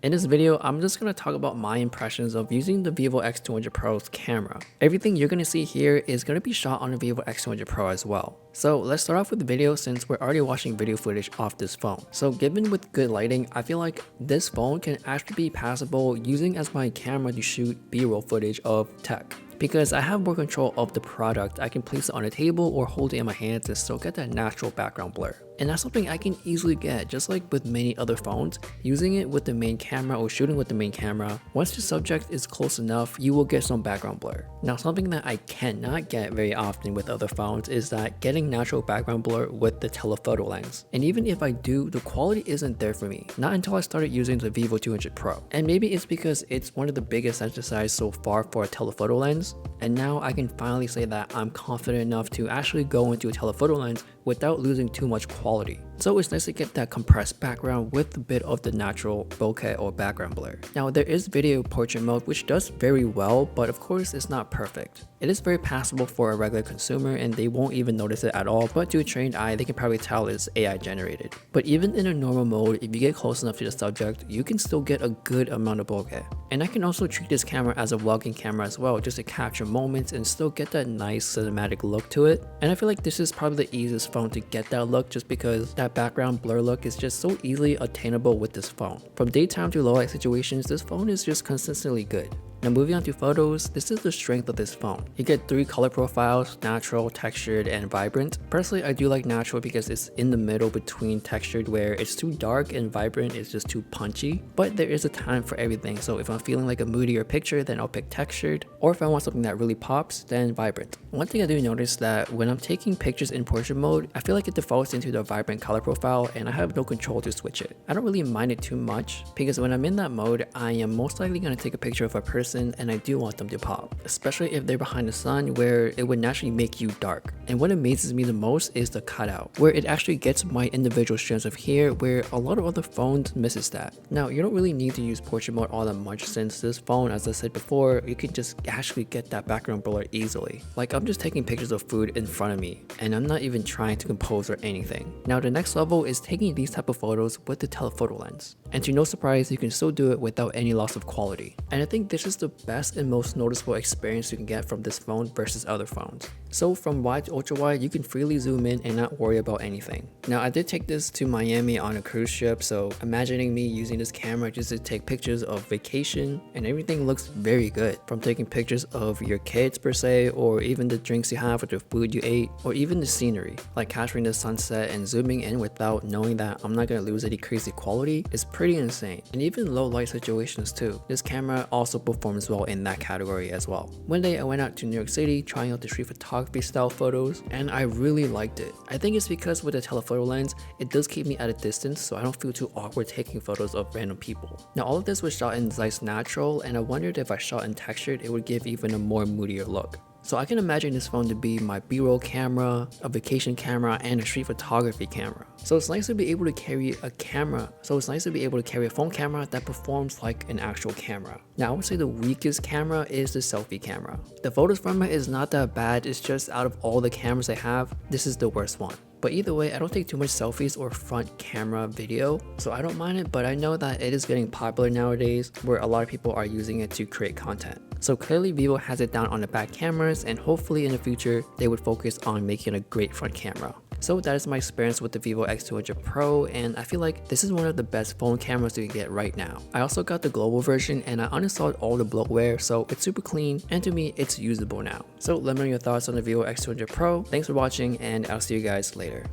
In this video, I'm just going to talk about my impressions of using the Vivo X200 Pro's camera. Everything you're going to see here is going to be shot on the Vivo X200 Pro as well. So let's start off with the video since we're already watching video footage off this phone. So given with good lighting, I feel like this phone can actually be passable using as my camera to shoot B-roll footage of tech. Because I have more control of the product, I can place it on a table or hold it in my hands and still get that natural background blur. And that's something I can easily get, just like with many other phones. Using it with the main camera or shooting with the main camera, once the subject is close enough, you will get some background blur. Now, something that I cannot get very often with other phones is that getting natural background blur with the telephoto lens. And even if I do, the quality isn't there for me, not until I started using the Vivo 200 Pro. And maybe it's because it's one of the biggest sensor size so far for a telephoto lens. And now I can finally say that I'm confident enough to actually go into a telephoto lens without losing too much quality. So it's nice to get that compressed background with a bit of the natural bokeh or background blur. Now there is video portrait mode which does very well, but of course it's not perfect. It is very passable for a regular consumer and they won't even notice it at all, but to a trained eye they can probably tell it's AI generated. But even in a normal mode, if you get close enough to the subject, you can still get a good amount of bokeh. And I can also treat this camera as a vlogging camera as well, just to capture moments and still get that nice cinematic look to it. And I feel like this is probably the easiest phone to get that look just because that background blur look is just so easily attainable with this phone. From daytime to low light situations, this phone is just consistently good. Now moving on to photos, this is the strength of this phone. You get 3 color profiles, natural, textured, and vibrant. Personally, I do like natural because it's in the middle between textured where it's too dark and vibrant is just too punchy. But there is a time for everything, so if I'm feeling like a moodier picture, then I'll pick textured. Or if I want something that really pops, then vibrant. One thing I do notice that when I'm taking pictures in portrait mode, I feel like it defaults into the vibrant color profile and I have no control to switch it. I don't really mind it too much because when I'm in that mode, I am most likely going to take a picture of a person and I do want them to pop, especially if they're behind the sun where it would naturally make you dark. And what amazes me the most is the cutout, where it actually gets my individual strands of hair where a lot of other phones misses that. Now you don't really need to use portrait mode all that much since this phone, as I said before, you can just actually get that background blur easily. Like I'm just taking pictures of food in front of me and I'm not even trying to compose or anything. Now the next level is taking these type of photos with the telephoto lens. And to no surprise, you can still do it without any loss of quality. And I think this is the best and most noticeable experience you can get from this phone versus other phones. So from wide to ultra wide, you can freely zoom in and not worry about anything. Now I did take this to Miami on a cruise ship, so imagining me using this camera just to take pictures of vacation and everything looks very good. From taking pictures of your kids per se, or even the drinks you have or the food you ate, or even the scenery. Like capturing the sunset and zooming in without knowing that I'm not going to lose any crazy quality is pretty insane. And even low light situations too. This camera also performs well in that category as well. One day I went out to New York City trying out the street photography style photos and I really liked it. I think it's because with the telephoto lens, it does keep me at a distance so I don't feel too awkward taking photos of random people. Now all of this was shot in Zeiss Natural and I wondered if I shot in textured it would give even a more moodier look. So I can imagine this phone to be my B-roll camera, a vacation camera, and a street photography camera. So it's nice to be able to carry a phone camera that performs like an actual camera. Now I would say the weakest camera is the selfie camera. The photos from it is not that bad, it's just out of all the cameras I have, this is the worst one. But either way, I don't take too much selfies or front camera video, so I don't mind it, but I know that it is getting popular nowadays where a lot of people are using it to create content. So clearly Vivo has it down on the back cameras and hopefully in the future they would focus on making a great front camera. So that is my experience with the Vivo X200 Pro and I feel like this is one of the best phone cameras you can get right now. I also got the global version and I uninstalled all the bloatware so it's super clean and to me it's usable now. So let me know your thoughts on the Vivo X200 Pro. Thanks for watching and I'll see you guys later.